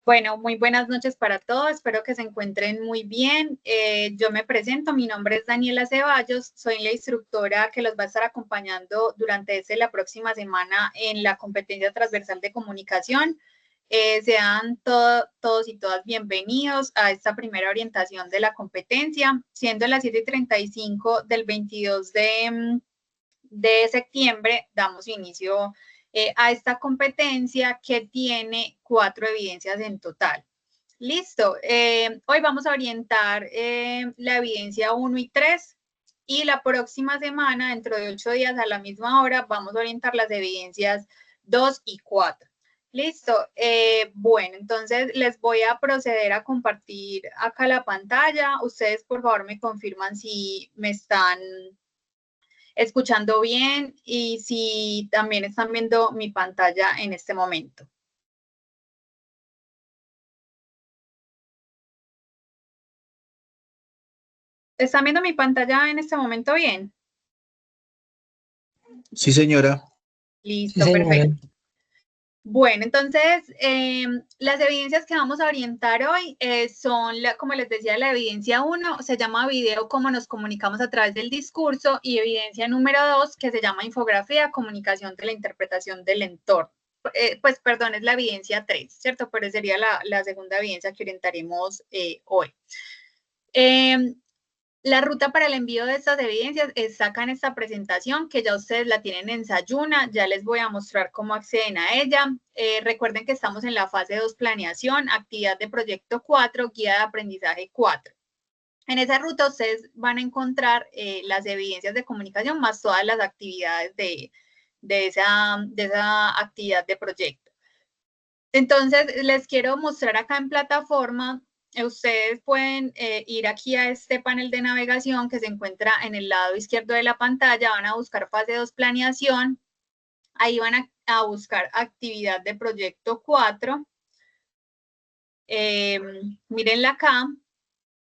Bueno, muy buenas noches para todos, espero que se encuentren muy bien. Yo me presento, mi nombre es Daniela Ceballos, soy la instructora que los va a estar acompañando durante la próxima semana en la competencia transversal de comunicación. Sean todos y todas bienvenidos a esta primera orientación de la competencia, siendo las 7:35 del 22 de septiembre, damos inicio a esta competencia que tiene 4 evidencias en total. Listo. Hoy vamos a orientar la evidencia 1 y 3 y la próxima semana, dentro de 8 días a la misma hora, vamos a orientar las evidencias 2 y 4. Listo. Bueno, entonces les voy a proceder a compartir acá la pantalla. Ustedes, por favor, me confirman si me están escuchando bien y si también están viendo mi pantalla en este momento. ¿Están viendo mi pantalla en este momento bien? Sí, señora. Listo, Sí, perfecto. señora. Bueno, entonces, las evidencias que vamos a orientar hoy son, como les decía, la evidencia 1, se llama video, cómo nos comunicamos a través del discurso, y evidencia número 2, que se llama infografía, comunicación de la interpretación del entorno. Pues, perdón, es la evidencia 3, ¿cierto? Pero sería la segunda evidencia que orientaremos hoy. La ruta para el envío de estas evidencias es acá en esta presentación, que ya ustedes la tienen en Sayuna, ya les voy a mostrar cómo acceden a ella. Recuerden que estamos en la fase 2, planeación, actividad de proyecto 4, guía de aprendizaje 4. En esa ruta ustedes van a encontrar las evidencias de comunicación más todas las actividades de esa actividad de proyecto. Entonces, les quiero mostrar acá en plataforma. Ustedes pueden ir aquí a este panel de navegación que se encuentra en el lado izquierdo de la pantalla, van a buscar fase 2, planeación, ahí van a buscar actividad de proyecto 4, mírenla acá,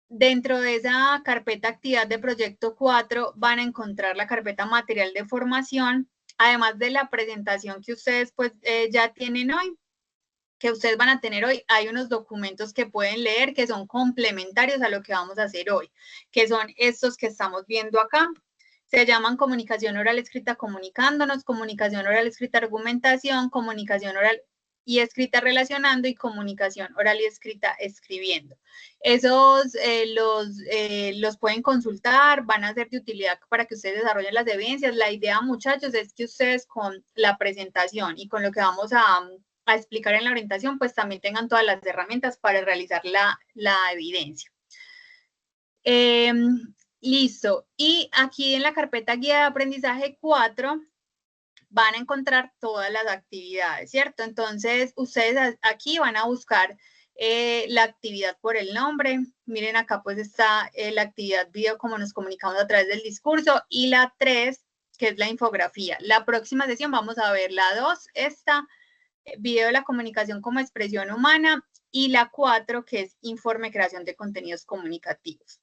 dentro de esa carpeta actividad de proyecto 4 van a encontrar la carpeta material de formación, además de la presentación que ustedes pues ya tienen hoy, que ustedes van a tener hoy, hay unos documentos que pueden leer que son complementarios a lo que vamos a hacer hoy, que son estos que estamos viendo acá. Se llaman comunicación oral escrita comunicándonos, comunicación oral escrita argumentación, comunicación oral y escrita relacionando y comunicación oral y escrita escribiendo. Esos los pueden consultar, van a ser de utilidad para que ustedes desarrollen las evidencias. La idea, muchachos, es que ustedes con la presentación y con lo que vamos a explicar en la orientación, pues también tengan todas las herramientas para realizar la evidencia. Listo. Y aquí en la carpeta guía de aprendizaje 4 van a encontrar todas las actividades, ¿cierto? Entonces, ustedes aquí van a buscar la actividad por el nombre. Miren, acá pues está la actividad video, como nos comunicamos a través del discurso, y la 3, que es la infografía. La próxima sesión vamos a ver la 2, esta, video de la comunicación como expresión humana, y la 4, que es informe creación de contenidos comunicativos.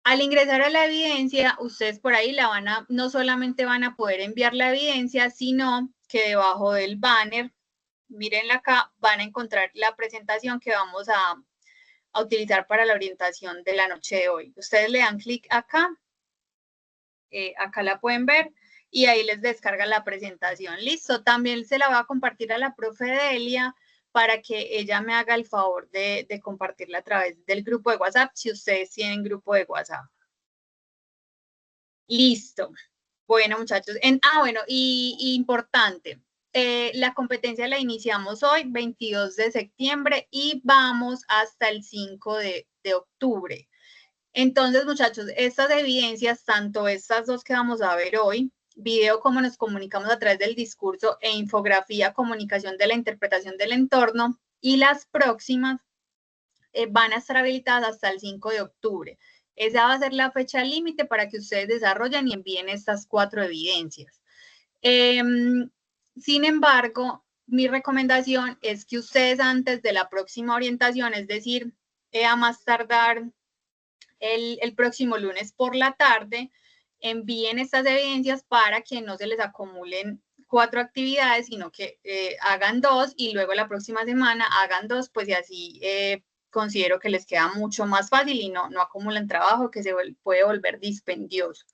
Al ingresar a la evidencia, ustedes por ahí no solamente van a poder enviar la evidencia, sino que debajo del banner, mírenla acá, van a encontrar la presentación que vamos a utilizar para la orientación de la noche de hoy. Ustedes le dan clic acá, acá la pueden ver, y ahí les descarga la presentación. Listo, también se la voy a compartir a la profe Delia para que ella me haga el favor de compartirla a través del grupo de WhatsApp, si ustedes tienen grupo de WhatsApp. Listo. Bueno, muchachos. Bueno, y importante, la competencia la iniciamos hoy, 22 de septiembre, y vamos hasta el 5 de octubre. Entonces, muchachos, estas evidencias, tanto estas dos que vamos a ver hoy, video, cómo nos comunicamos a través del discurso, e infografía, comunicación de la interpretación del entorno, y las próximas van a estar habilitadas hasta el 5 de octubre. Esa va a ser la fecha límite para que ustedes desarrollen y envíen estas 4 evidencias. Sin embargo, mi recomendación es que ustedes antes de la próxima orientación, es decir, a más tardar el próximo lunes por la tarde, envíen estas evidencias para que no se les acumulen 4 actividades, sino que hagan 2 y luego la próxima semana hagan 2, pues y así considero que les queda mucho más fácil y no acumulan trabajo que se puede volver dispendioso.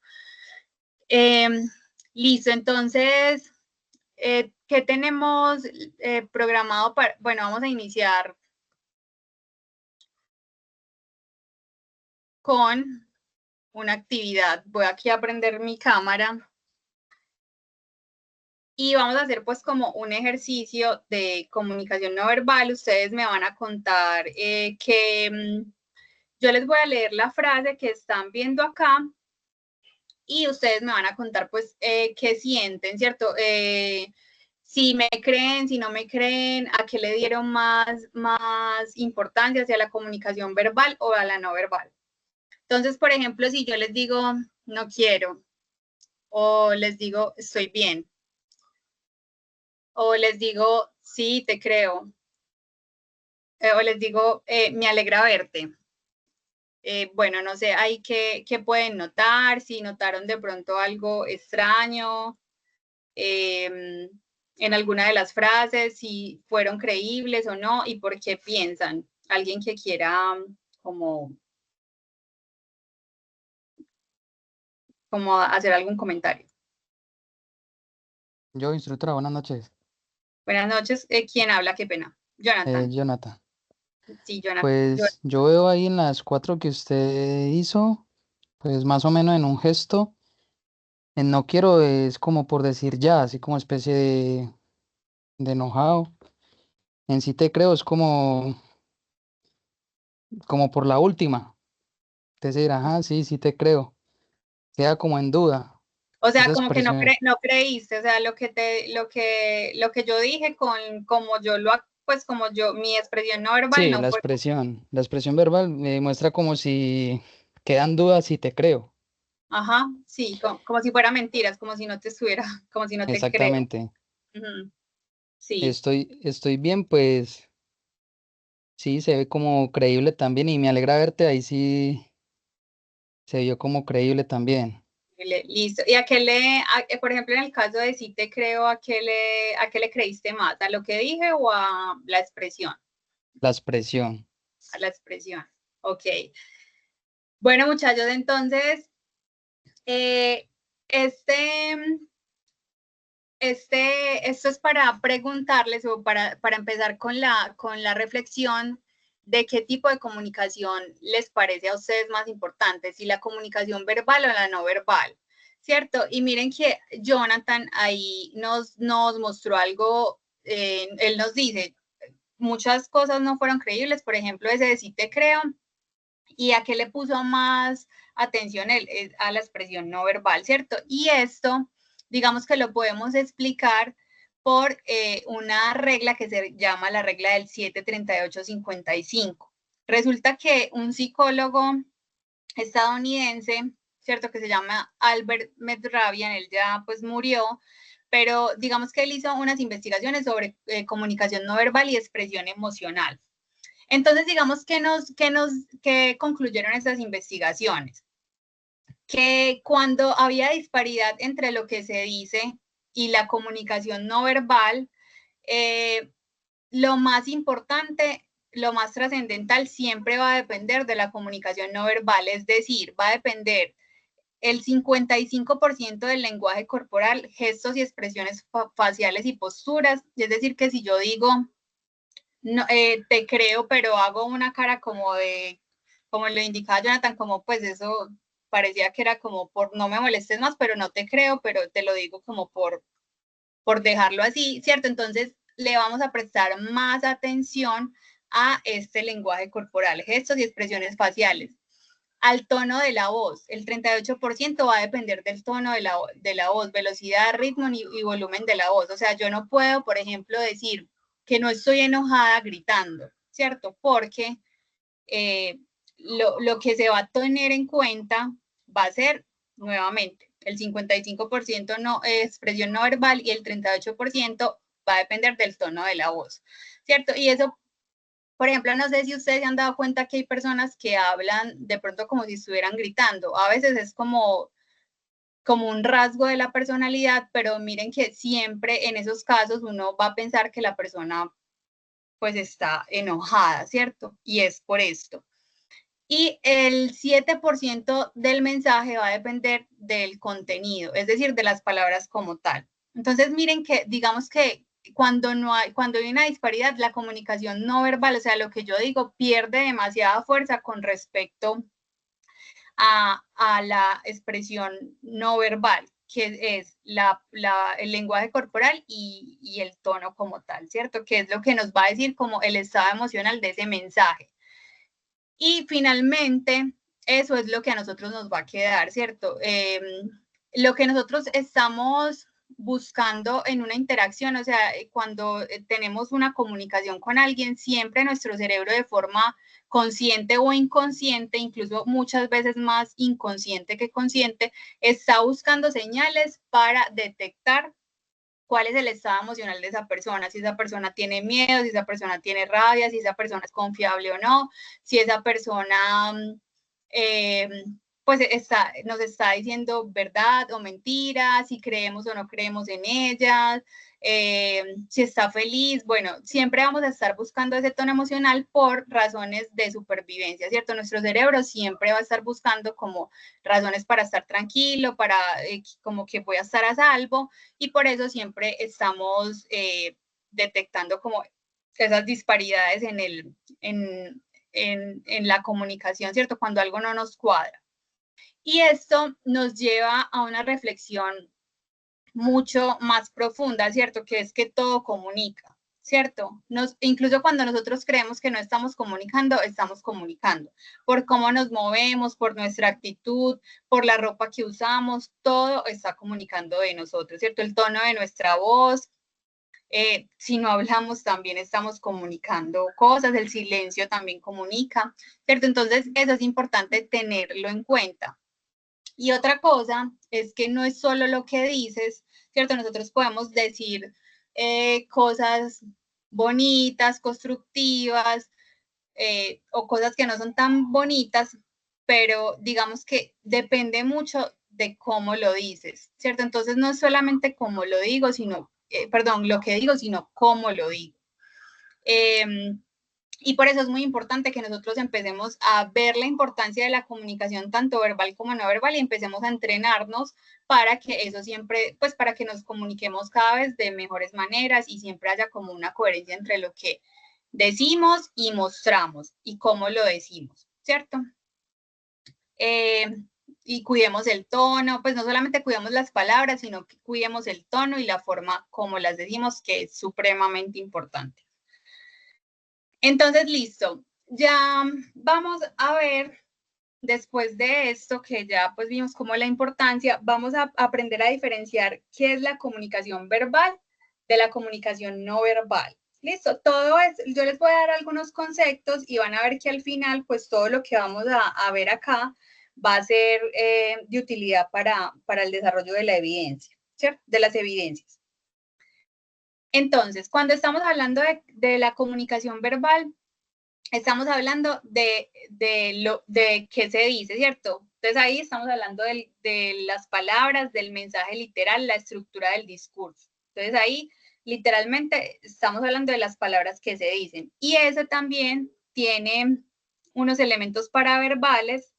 Listo, entonces, ¿qué tenemos programado para? Bueno, vamos a iniciar con una actividad. Voy aquí a prender mi cámara y vamos a hacer pues como un ejercicio de comunicación no verbal. Ustedes me van a contar que yo les voy a leer la frase que están viendo acá y ustedes me van a contar pues qué sienten, ¿cierto? Si me creen, si no me creen, a qué le dieron más importancia, hacia la comunicación verbal o a la no verbal. Entonces, por ejemplo, si yo les digo no quiero o les digo estoy bien o les digo sí, te creo o les digo me alegra verte. Bueno, no sé, ahí qué pueden notar, si notaron de pronto algo extraño en alguna de las frases, si fueron creíbles o no y por qué piensan. Alguien que quiera como hacer algún comentario. Yo, instructora, buenas noches. Buenas noches, ¿quién habla? Qué pena. Jonathan. Jonathan. Sí, Jonathan. Pues yo veo ahí en las 4 que usted hizo, pues más o menos en un gesto, en no quiero es como por decir ya, así como especie de enojado. En sí te creo, es como por la última. Decir, ajá, sí, sí te creo. Queda como en duda. O sea, Esa como que expresión. no creíste, o sea, lo que yo dije con como yo lo, pues como yo, mi expresión no verbal Sí, no fue. la expresión verbal me muestra como si quedan dudas y te creo. Ajá, sí, como si fuera mentiras, como si no te estuviera, como si no te creo. Exactamente. Ujú, sí, Estoy bien, pues sí, se ve como creíble también y me alegra verte, ahí sí se vio como creíble también. listo. ¿Y por ejemplo, en el caso de si te creo, a qué le creíste más? ¿A lo que dije o a la expresión? La expresión. A la expresión. Ok. Bueno, muchachos, entonces, eh, este, esto es para preguntarles o para empezar con la reflexión de qué tipo de comunicación les parece a ustedes más importante, si la comunicación verbal o la no verbal, ¿cierto? Y miren que Jonathan ahí nos mostró algo, él nos dice, muchas cosas no fueron creíbles, por ejemplo, ese de sí te creo, y a qué le puso más atención él, a la expresión no verbal, ¿cierto? Y esto, digamos que lo podemos explicar por una regla que se llama la regla del 73855. Resulta que un psicólogo estadounidense, ¿cierto? Que se llama Albert Medrabian, él ya pues murió, pero digamos que él hizo unas investigaciones sobre comunicación no verbal y expresión emocional. Entonces, digamos que concluyeron estas investigaciones, que cuando había disparidad entre lo que se dice y la comunicación no verbal, lo más importante, lo más trascendental siempre va a depender de la comunicación no verbal, es decir, va a depender el 55% del lenguaje corporal, gestos y expresiones faciales y posturas, es decir, que si yo digo, no, te creo, pero hago una cara como lo indicaba Jonathan, como pues eso parecía que era como por no me molestes más, pero no te creo, pero te lo digo como por dejarlo así, ¿cierto? Entonces le vamos a prestar más atención a este lenguaje corporal, gestos y expresiones faciales. Al tono de la voz, el 38% va a depender del tono de la voz, velocidad, ritmo y volumen de la voz. O sea, yo no puedo, por ejemplo, decir que no estoy enojada gritando, ¿cierto? Porque lo que se va a tener en cuenta va a ser, nuevamente, el 55% no, expresión no verbal y el 38% va a depender del tono de la voz, ¿cierto? Y eso, por ejemplo, no sé si ustedes se han dado cuenta que hay personas que hablan de pronto como si estuvieran gritando. A veces es como como un rasgo de la personalidad, pero miren que siempre en esos casos uno va a pensar que la persona pues está enojada, ¿cierto? Y es por esto. Y el 7% del mensaje va a depender del contenido, es decir, de las palabras como tal. Entonces, miren que digamos que cuando hay una disparidad, la comunicación no verbal, o sea, lo que yo digo, pierde demasiada fuerza con respecto a la expresión no verbal, que es el lenguaje corporal y el tono como tal, ¿cierto? Que es lo que nos va a decir como el estado emocional de ese mensaje. Y finalmente, eso es lo que a nosotros nos va a quedar, ¿cierto? Lo que nosotros estamos buscando en una interacción, o sea, cuando tenemos una comunicación con alguien, siempre nuestro cerebro de forma consciente o inconsciente, incluso muchas veces más inconsciente que consciente, está buscando señales para detectar cuál es el estado emocional de esa persona, si esa persona tiene miedo, si esa persona tiene rabia, si esa persona es confiable o no, si esa persona eh, pues nos está diciendo verdad o mentira, si creemos o no creemos en ellas, si está feliz. Bueno, siempre vamos a estar buscando ese tono emocional por razones de supervivencia, ¿cierto? Nuestro cerebro siempre va a estar buscando como razones para estar tranquilo, para como que voy a estar a salvo, y por eso siempre estamos detectando como esas disparidades en la comunicación, ¿cierto? Cuando algo no nos cuadra. Y esto nos lleva a una reflexión mucho más profunda, ¿cierto? Que es que todo comunica, ¿cierto? Incluso cuando nosotros creemos que no estamos comunicando, estamos comunicando. Por cómo nos movemos, por nuestra actitud, por la ropa que usamos, todo está comunicando de nosotros, ¿cierto? El tono de nuestra voz. Si no hablamos, también estamos comunicando cosas, el silencio también comunica, ¿cierto? Entonces, eso es importante tenerlo en cuenta. Y otra cosa es que no es solo lo que dices, ¿cierto? Nosotros podemos decir cosas bonitas, constructivas, o cosas que no son tan bonitas, pero digamos que depende mucho de cómo lo dices, ¿cierto? Entonces no es solamente cómo lo digo, sino, perdón, lo que digo, sino cómo lo digo. Y por eso es muy importante que nosotros empecemos a ver la importancia de la comunicación tanto verbal como no verbal y empecemos a entrenarnos para que eso siempre, pues para que nos comuniquemos cada vez de mejores maneras y siempre haya como una coherencia entre lo que decimos y mostramos y cómo lo decimos, ¿cierto? Y cuidemos el tono, pues no solamente cuidemos las palabras, sino que cuidemos el tono y la forma como las decimos, que es supremamente importante. Entonces, listo. Ya vamos a ver, después de esto, que ya pues vimos como la importancia, vamos a aprender a diferenciar qué es la comunicación verbal de la comunicación no verbal. Listo, todo es, yo les voy a dar algunos conceptos y van a ver que al final, pues todo lo que vamos a ver acá va a ser de utilidad para el desarrollo de la evidencia, ¿cierto? De las evidencias. Entonces, cuando estamos hablando de la comunicación verbal, estamos hablando de qué se dice, ¿cierto? Entonces ahí estamos hablando de las palabras, del mensaje literal, la estructura del discurso. Entonces ahí literalmente estamos hablando de las palabras que se dicen. Y ese también tiene unos elementos paraverbales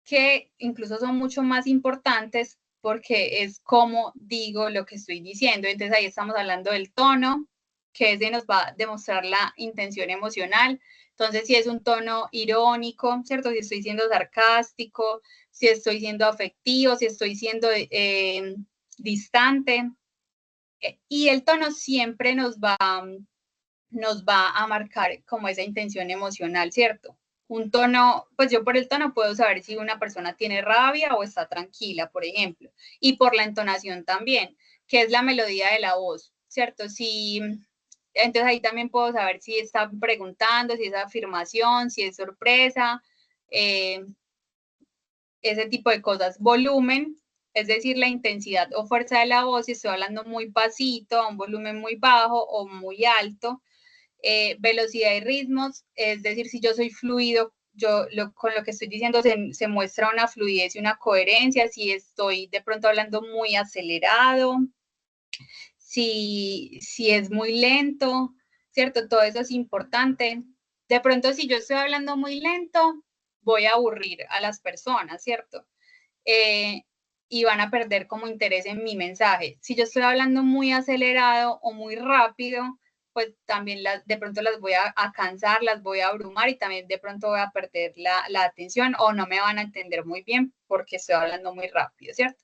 que incluso son mucho más importantes porque es cómo digo lo que estoy diciendo. Entonces ahí estamos hablando del tono, que ese nos va a demostrar la intención emocional. Entonces, si es un tono irónico, ¿cierto? Si estoy siendo sarcástico, si estoy siendo afectivo, si estoy siendo distante. Y el tono siempre nos va a marcar como esa intención emocional, ¿cierto? Un tono, pues yo por el tono puedo saber si una persona tiene rabia o está tranquila, por ejemplo, y por la entonación también, que es la melodía de la voz, ¿cierto? Entonces ahí también puedo saber si está preguntando, si es afirmación, si es sorpresa, ese tipo de cosas. Volumen, es decir, la intensidad o fuerza de la voz, si estoy hablando muy pasito, a un volumen muy bajo o muy alto. Velocidad y ritmos, es decir, si yo soy fluido con lo que estoy diciendo se muestra una fluidez y una coherencia, si estoy de pronto hablando muy acelerado, si es muy lento, ¿cierto? Todo eso es importante. De pronto, si yo estoy hablando muy lento, voy a aburrir a las personas, ¿cierto? Y van a perder como interés en mi mensaje. Si yo estoy hablando muy acelerado o muy rápido, pues también de pronto las voy a cansar, las voy a abrumar y también de pronto voy a perder la atención o no me van a entender muy bien porque estoy hablando muy rápido, ¿cierto?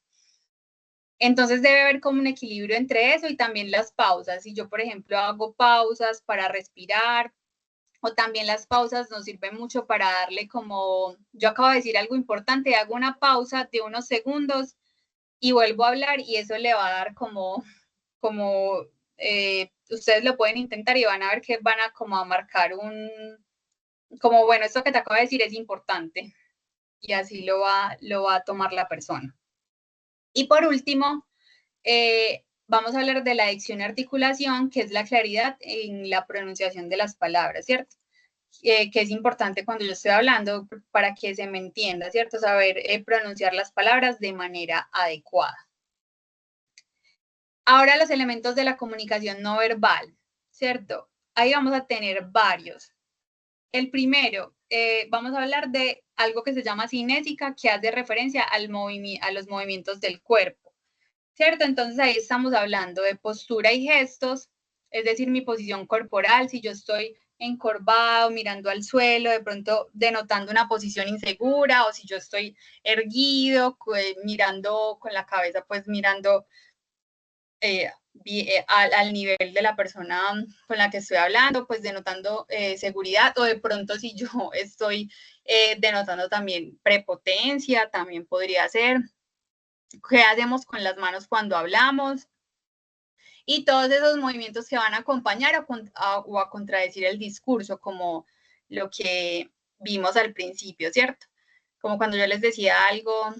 Entonces debe haber como un equilibrio entre eso y también las pausas. Si yo, por ejemplo, hago pausas para respirar, o también las pausas nos sirven mucho para darle como, yo acabo de decir algo importante, hago una pausa de unos segundos y vuelvo a hablar y eso le va a dar como ustedes lo pueden intentar y van a ver que van a como a marcar como bueno, esto que te acabo de decir es importante y así lo va a tomar la persona. Y por último, vamos a hablar de la dicción y articulación, que es la claridad en la pronunciación de las palabras, ¿cierto? Que es importante cuando yo estoy hablando para que se me entienda, ¿cierto? Saber pronunciar las palabras de manera adecuada. Ahora los elementos de la comunicación no verbal, ¿cierto? Ahí vamos a tener varios. El primero, vamos a hablar de algo que se llama cinética, que hace referencia a los movimientos del cuerpo, ¿cierto? Entonces ahí estamos hablando de postura y gestos, es decir, mi posición corporal, si yo estoy encorvado, mirando al suelo, de pronto denotando una posición insegura, o si yo estoy erguido, mirando con la cabeza, pues mirando al nivel de la persona con la que estoy hablando, pues denotando seguridad, o de pronto si yo estoy denotando también prepotencia, también podría ser. ¿Qué hacemos con las manos cuando hablamos? Y todos esos movimientos que van a acompañar o a contradecir el discurso, como lo que vimos al principio, ¿cierto? Como cuando yo les decía algo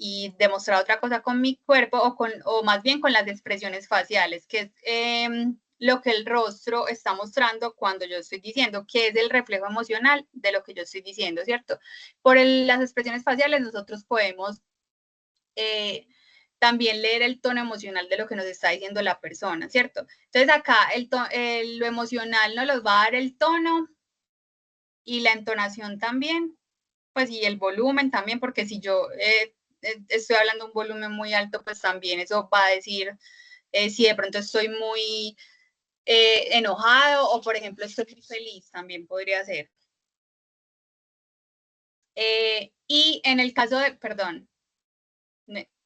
y demostrar otra cosa con mi cuerpo o más bien con las expresiones faciales, que es lo que el rostro está mostrando cuando yo estoy diciendo, que es el reflejo emocional de lo que yo estoy diciendo, ¿cierto? Por las expresiones faciales nosotros podemos también leer el tono emocional de lo que nos está diciendo la persona, ¿cierto? Entonces acá lo emocional nos los va a dar el tono y la entonación también, pues y el volumen también, porque si yo estoy hablando un volumen muy alto, pues también eso va a decir si de pronto estoy muy enojado o por ejemplo estoy feliz, también podría ser. Y en el caso de, perdón,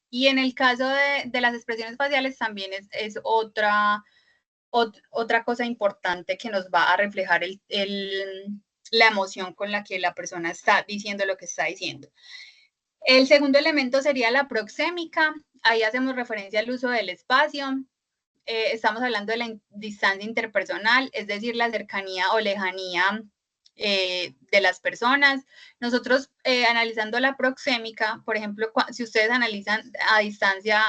y en el caso de las expresiones faciales también es otra cosa importante que nos va a reflejar la emoción con la que la persona está diciendo lo que está diciendo. El segundo elemento sería la proxémica. Ahí hacemos referencia al uso del espacio. Estamos hablando de la distancia interpersonal, es decir, la cercanía o lejanía de las personas. Nosotros analizando la proxémica, por ejemplo, si ustedes analizan a distancia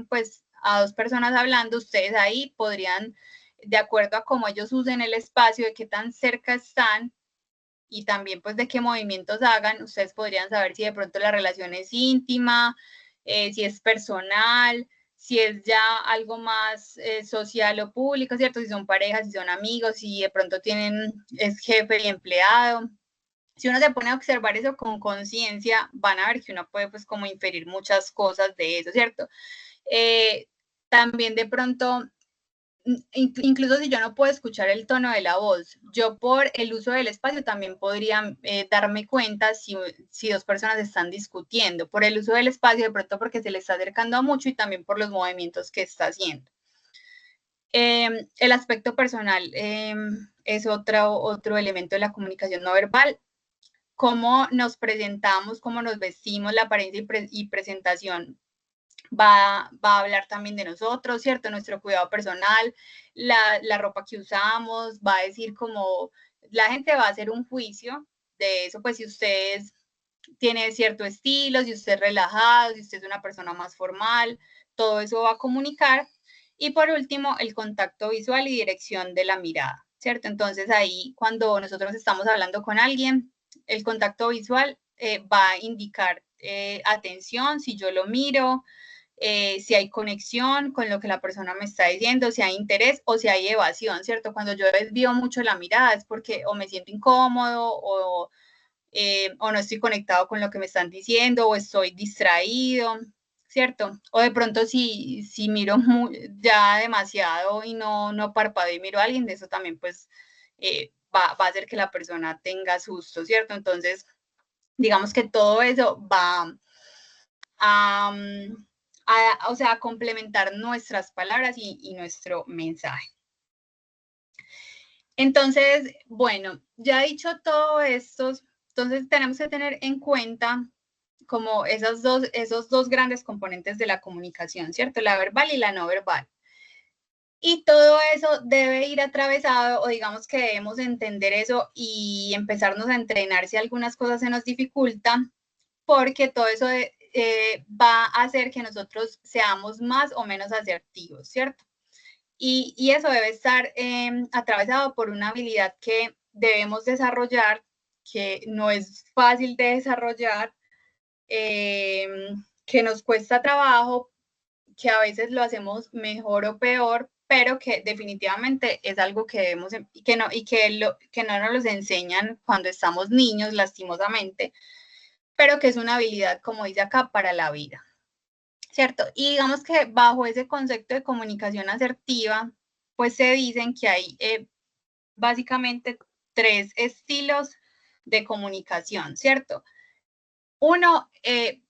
pues, a dos personas hablando, ustedes ahí podrían, de acuerdo a cómo ellos usen el espacio, de qué tan cerca están y también pues de qué movimientos hagan, ustedes podrían saber si de pronto la relación es íntima, si es personal, si es ya algo más social o público, ¿cierto? Si son parejas, si son amigos, si de pronto es jefe y empleado. Si uno se pone a observar eso con conciencia, van a ver que uno puede pues como inferir muchas cosas de eso, ¿cierto? También de pronto incluso si yo no puedo escuchar el tono de la voz, yo por el uso del espacio también podría darme cuenta si dos personas están discutiendo, por el uso del espacio de pronto porque se le está acercando mucho y también por los movimientos que está haciendo. El aspecto personal es otro elemento de la comunicación no verbal. Cómo nos presentamos, cómo nos vestimos, la apariencia y presentación va a hablar también de nosotros, ¿cierto? Nuestro cuidado personal, la ropa que usamos, va a decir como, la gente va a hacer un juicio de eso, pues si usted tiene cierto estilo, si usted es relajado, si usted es una persona más formal, todo eso va a comunicar. Y por último, el contacto visual y dirección de la mirada. ¿cierto? Entonces ahí cuando nosotros estamos hablando con alguien, el contacto visual va a indicar atención, si yo lo miro, si hay conexión con lo que la persona me está diciendo, si hay interés o si hay evasión, ¿cierto? Cuando yo desvío mucho la mirada es porque o me siento incómodo o no estoy conectado con lo que me están diciendo o estoy distraído, ¿cierto? O de pronto si miro ya demasiado y no parpadeo y miro a alguien, de eso también pues va a hacer que la persona tenga susto, ¿cierto? Entonces, digamos que todo eso va a, o sea, a complementar nuestras palabras y nuestro mensaje. Entonces, bueno, ya dicho todo esto, entonces tenemos que tener en cuenta como esos dos grandes componentes de la comunicación, ¿cierto? La verbal y la no verbal. Y todo eso debe ir atravesado, o digamos que debemos entender eso y empezarnos a entrenar si algunas cosas se nos dificultan, porque todo eso va a hacer que nosotros seamos más o menos asertivos, ¿cierto? Y eso debe estar atravesado por una habilidad que debemos desarrollar, que no es fácil de desarrollar, que nos cuesta trabajo, que a veces lo hacemos mejor o peor, pero que definitivamente es algo que debemos, que no nos los enseñan cuando estamos niños, lastimosamente, pero que es una habilidad, como dice acá, para la vida, ¿cierto? Y digamos que bajo ese concepto de comunicación asertiva, pues se dicen que hay básicamente 3 estilos de comunicación, ¿cierto? Uno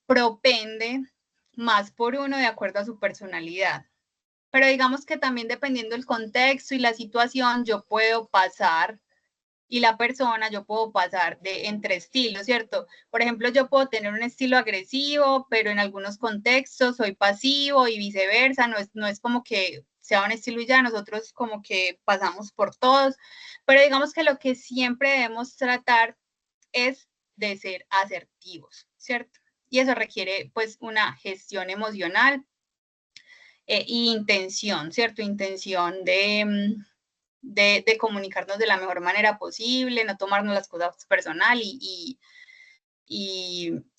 propende más por uno de acuerdo a su personalidad, pero digamos que también dependiendo del contexto y la situación, yo puedo pasar y la persona, yo puedo pasar entre estilos, ¿cierto? Por ejemplo, yo puedo tener un estilo agresivo, pero en algunos contextos soy pasivo y viceversa, no es como que sea un estilo y ya, nosotros como que pasamos por todos, pero digamos que lo que siempre debemos tratar es de ser asertivos, ¿cierto? Y eso requiere pues una gestión emocional e intención, ¿cierto? Intención de comunicarnos de la mejor manera posible, no tomarnos las cosas personal y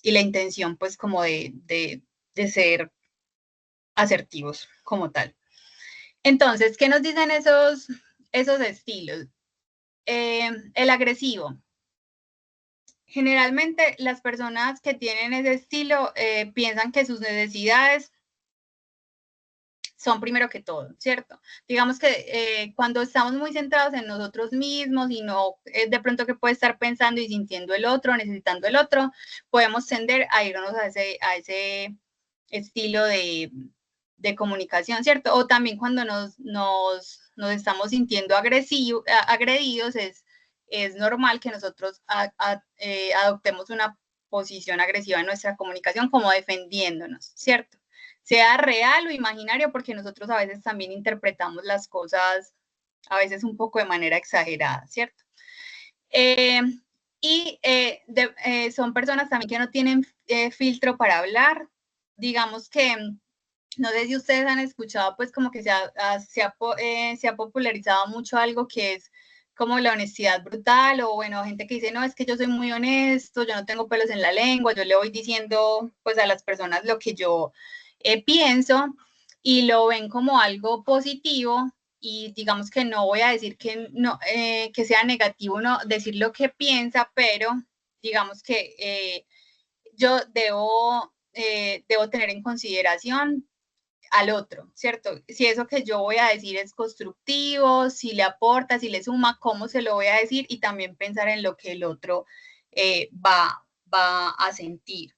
la intención pues como de ser asertivos como tal. Entonces, ¿qué nos dicen esos estilos? El agresivo. Generalmente las personas que tienen ese estilo piensan que sus necesidades son primero que todo, ¿cierto? Digamos que cuando estamos muy centrados en nosotros mismos y no de pronto que puede estar pensando y sintiendo el otro, necesitando el otro, podemos tender a irnos a ese estilo de comunicación, ¿cierto? O también cuando nos estamos sintiendo agredidos, es normal que nosotros adoptemos una posición agresiva en nuestra comunicación como defendiéndonos, ¿cierto? Sea real o imaginario, porque nosotros a veces también interpretamos las cosas a veces un poco de manera exagerada, ¿cierto? Son personas también que no tienen filtro para hablar. Digamos que, no sé si ustedes han escuchado, pues como que se ha popularizado mucho algo que es como la honestidad brutal, o bueno, gente que dice, no, es que yo soy muy honesto, yo no tengo pelos en la lengua, yo le voy diciendo pues a las personas lo que yo pienso, y lo ven como algo positivo, y digamos que no voy a decir que, no, que sea negativo no decir lo que piensa, pero digamos que yo debo tener en consideración al otro, ¿cierto? Si eso que yo voy a decir es constructivo, si le aporta, si le suma, cómo se lo voy a decir, y también pensar en lo que el otro va a sentir.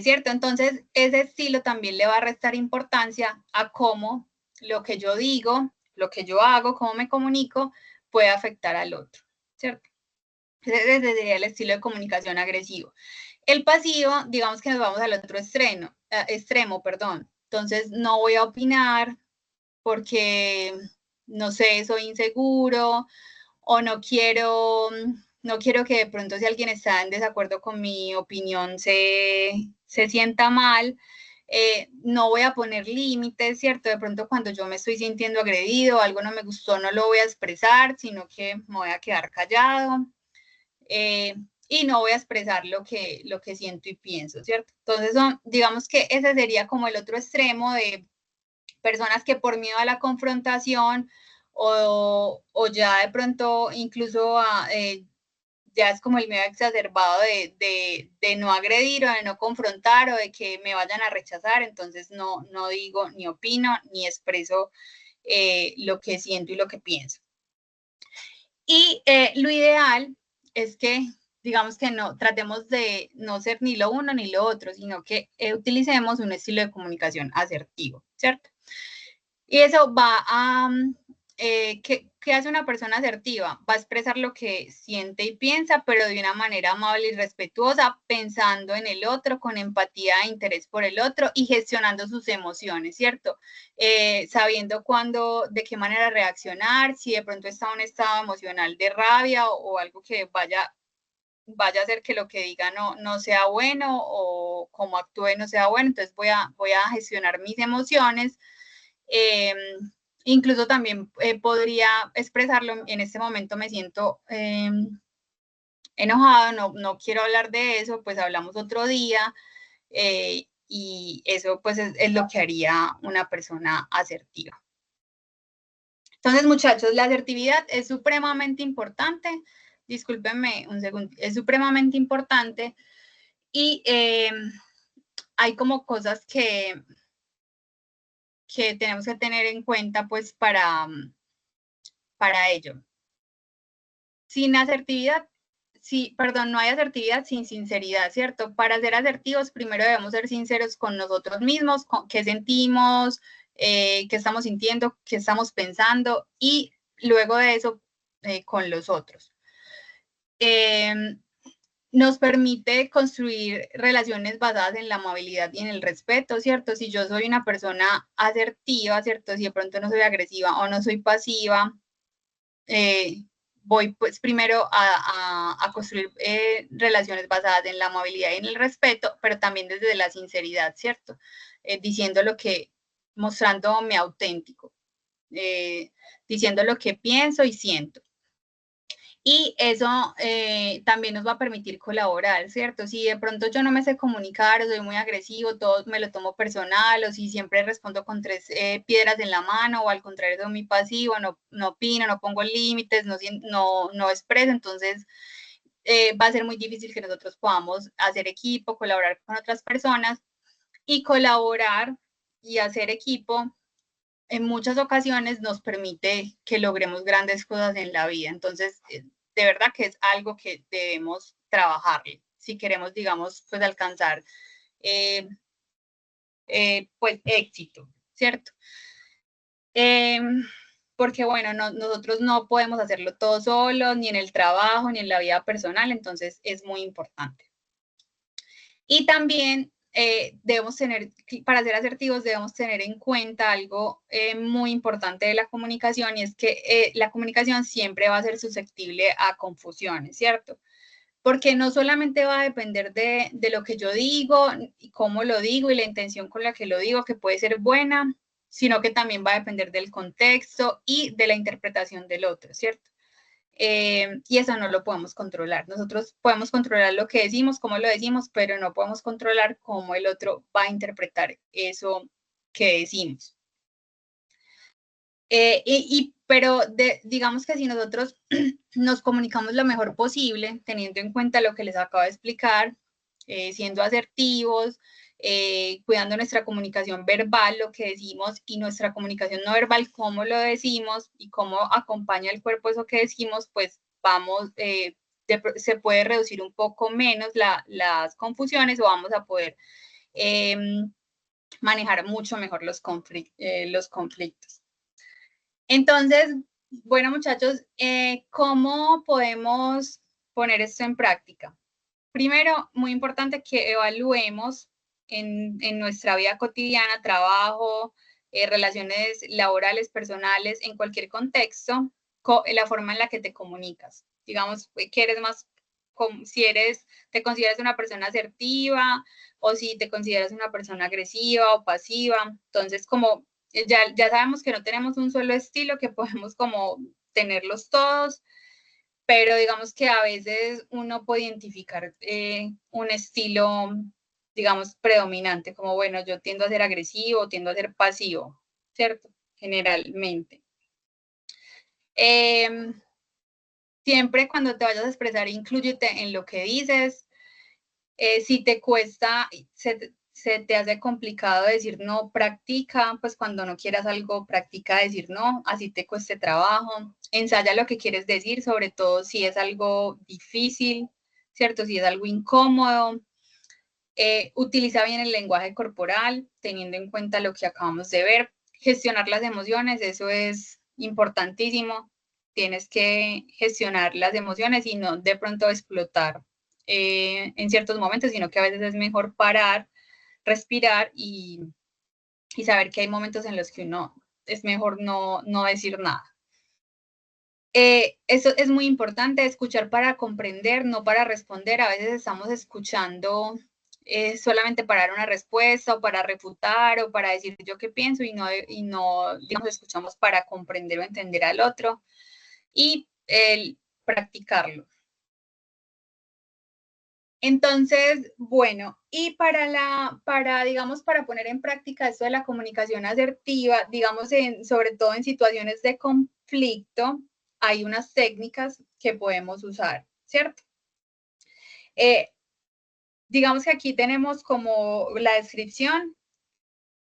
¿Cierto? Entonces, ese estilo también le va a restar importancia a cómo lo que yo digo, lo que yo hago, cómo me comunico, puede afectar al otro, ¿cierto? Ese sería el estilo de comunicación agresivo. El pasivo, digamos que nos vamos al otro extremo, perdón. Entonces, no voy a opinar porque, no sé, soy inseguro o no quiero que de pronto si alguien está en desacuerdo con mi opinión se sienta mal. no voy a poner límites, ¿cierto? De pronto cuando yo me estoy sintiendo agredido, algo no me gustó, no lo voy a expresar, sino que me voy a quedar callado. Y no voy a expresar lo que siento y pienso, ¿cierto? Entonces, digamos que ese sería como el otro extremo de personas que por miedo a la confrontación o ya de pronto incluso ya es como el miedo exacerbado de no agredir o de no confrontar o de que me vayan a rechazar, entonces no digo ni opino ni expreso lo que siento y lo que pienso. Y lo ideal es que, digamos que no, tratemos de no ser ni lo uno ni lo otro, sino que utilicemos un estilo de comunicación asertivo, ¿cierto? Y eso va a, ¿qué hace una persona asertiva? Va a expresar lo que siente y piensa, pero de una manera amable y respetuosa, pensando en el otro, con empatía e interés por el otro y gestionando sus emociones, ¿cierto? Sabiendo cuándo, de qué manera reaccionar, si de pronto está en un estado emocional de rabia o algo que vaya a hacer que lo que diga no sea bueno o como actúe no sea bueno, entonces voy a gestionar mis emociones. Incluso también podría expresarlo, en este momento me siento enojado, no quiero hablar de eso, pues hablamos otro día, y eso pues es lo que haría una persona asertiva. Entonces, muchachos, la asertividad es supremamente importante, discúlpenme un segundo, es supremamente importante y hay como cosas que tenemos que tener en cuenta pues para ello. Sin asertividad, no hay asertividad sin sinceridad, ¿cierto? Para ser asertivos, primero debemos ser sinceros con nosotros mismos, con qué sentimos, qué estamos sintiendo, qué estamos pensando, y luego de eso, con los otros. Nos permite construir relaciones basadas en la amabilidad y en el respeto, ¿cierto? Si yo soy una persona asertiva, ¿cierto? Si de pronto no soy agresiva o no soy pasiva, voy pues primero a construir relaciones basadas en la amabilidad y en el respeto, pero también desde la sinceridad, ¿cierto? Diciendo lo que, mostrándome auténtico, diciendo lo que pienso y siento. Y eso también nos va a permitir colaborar, ¿cierto? Si de pronto yo no me sé comunicar o soy muy agresivo, todo me lo tomo personal, o si siempre respondo con 3 piedras en la mano, o al contrario soy muy pasivo, no opino, no pongo límites, no expreso, entonces va a ser muy difícil que nosotros podamos hacer equipo, colaborar con otras personas, y colaborar y hacer equipo en muchas ocasiones nos permite que logremos grandes cosas en la vida. Entonces, de verdad que es algo que debemos trabajar si queremos, digamos, pues alcanzar pues éxito, ¿cierto? Porque bueno, nosotros no podemos hacerlo todo solos, ni en el trabajo, ni en la vida personal, entonces es muy importante. Y también debemos tener, para ser asertivos, debemos tener en cuenta algo muy importante de la comunicación, y es que la comunicación siempre va a ser susceptible a confusiones, ¿cierto? Porque no solamente va a depender de lo que yo digo y cómo lo digo y la intención con la que lo digo, que puede ser buena, sino que también va a depender del contexto y de la interpretación del otro, ¿cierto? Y eso no lo podemos controlar. Nosotros podemos controlar lo que decimos, cómo lo decimos, pero no podemos controlar cómo el otro va a interpretar eso que decimos. Pero digamos que si nosotros nos comunicamos lo mejor posible, teniendo en cuenta lo que les acabo de explicar, siendo asertivos, cuidando nuestra comunicación verbal, lo que decimos, y nuestra comunicación no verbal, cómo lo decimos y cómo acompaña el cuerpo eso que decimos, pues vamos, se puede reducir un poco menos las confusiones, o vamos a poder manejar mucho mejor los conflictos. Entonces, bueno, muchachos, ¿cómo podemos poner esto en práctica? Primero, muy importante que evaluemos en nuestra vida cotidiana, trabajo, relaciones laborales, personales, en cualquier contexto, la forma en la que te comunicas. Digamos que eres más si te consideras una persona asertiva o si te consideras una persona agresiva o pasiva. Entonces, como ya sabemos que no tenemos un solo estilo, que podemos como tenerlos todos, pero digamos que a veces uno puede identificar un estilo, digamos, predominante, como, bueno, yo tiendo a ser agresivo, tiendo a ser pasivo, ¿cierto? Generalmente. Siempre cuando te vayas a expresar, inclúyete en lo que dices. Si te cuesta, se te hace complicado decir no, practica, pues cuando no quieras algo, practica decir no, así te cueste trabajo. Ensaya lo que quieres decir, sobre todo si es algo difícil, ¿cierto? Si es algo incómodo. Utiliza bien el lenguaje corporal, teniendo en cuenta lo que acabamos de ver. Gestionar las emociones, eso es importantísimo. Tienes que gestionar las emociones y no de pronto explotar en ciertos momentos, sino que a veces es mejor parar, respirar y saber que hay momentos en los que uno es mejor no decir nada. Eso es muy importante, escuchar para comprender, no para responder. A veces estamos escuchando solamente para dar una respuesta o para refutar o para decir yo qué pienso y no digamos, escuchamos para comprender o entender al otro y practicarlo. Entonces, bueno, y digamos, para poner en práctica esto de la comunicación asertiva, digamos, sobre todo en situaciones de conflicto, hay unas técnicas que podemos usar, ¿cierto? Digamos que aquí tenemos como la descripción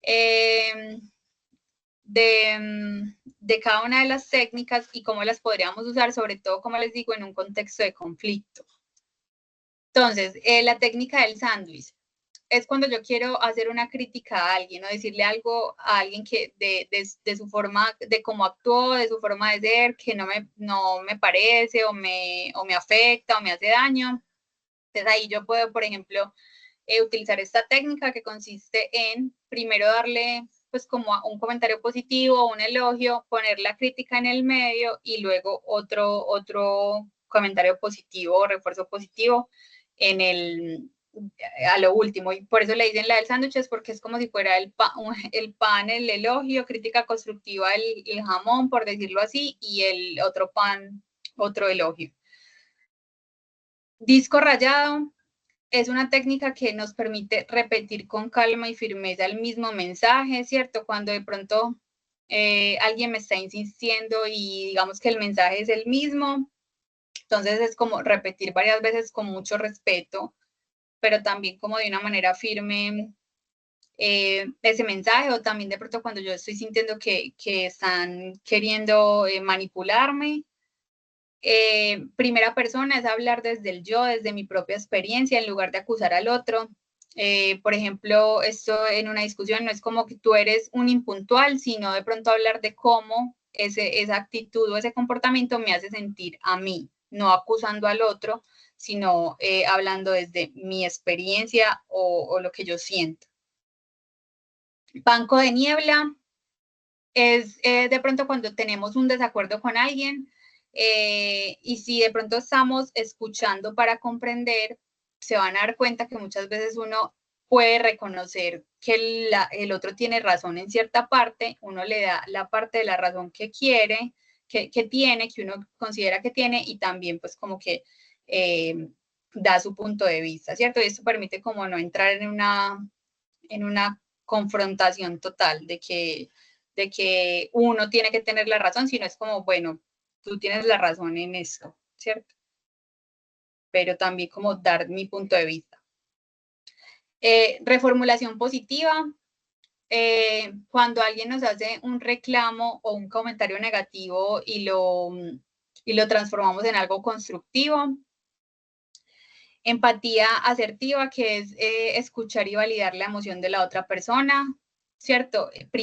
de cada una de las técnicas y cómo las podríamos usar, sobre todo, como les digo, en un contexto de conflicto. Entonces, la técnica del sándwich es cuando yo quiero hacer una crítica a alguien o decirle algo a alguien que de su forma, de cómo actuó, de su forma de ser, que no me parece o me afecta o me hace daño. Entonces ahí yo puedo, por ejemplo, utilizar esta técnica que consiste en primero darle pues como un comentario positivo, un elogio, poner la crítica en el medio y luego otro comentario positivo o refuerzo positivo a lo último. Y por eso le dicen la del sándwich, es porque es como si fuera el pan, el elogio, crítica constructiva, el jamón, por decirlo así, y el otro pan, otro elogio. Disco rayado es una técnica que nos permite repetir con calma y firmeza el mismo mensaje, ¿cierto? Cuando de pronto alguien me está insistiendo y digamos que el mensaje es el mismo, entonces es como repetir varias veces con mucho respeto, pero también como de una manera firme ese mensaje, o también de pronto cuando yo estoy sintiendo que están queriendo manipularme. Primera persona es hablar desde el yo, desde mi propia experiencia, en lugar de acusar al otro. Por ejemplo, esto en una discusión no es como que tú eres un impuntual, sino de pronto hablar de cómo esa actitud o ese comportamiento me hace sentir a mí, no acusando al otro, sino hablando desde mi experiencia o lo que yo siento. Banco de niebla es de pronto cuando tenemos un desacuerdo con alguien y si de pronto estamos escuchando para comprender, se van a dar cuenta que muchas veces uno puede reconocer que el otro tiene razón en cierta parte, uno le da la parte de la razón que quiere, que tiene, que uno considera que tiene y también pues como que da su punto de vista, ¿cierto? Y esto permite como no entrar en una confrontación total de que uno tiene que tener la razón, sino es como, bueno, tú tienes la razón en esto, ¿cierto? Pero también como dar mi punto de vista. Reformulación positiva. Cuando alguien nos hace un reclamo o un comentario negativo y lo transformamos en algo constructivo. Empatía asertiva, que es escuchar y validar la emoción de la otra persona, ¿cierto?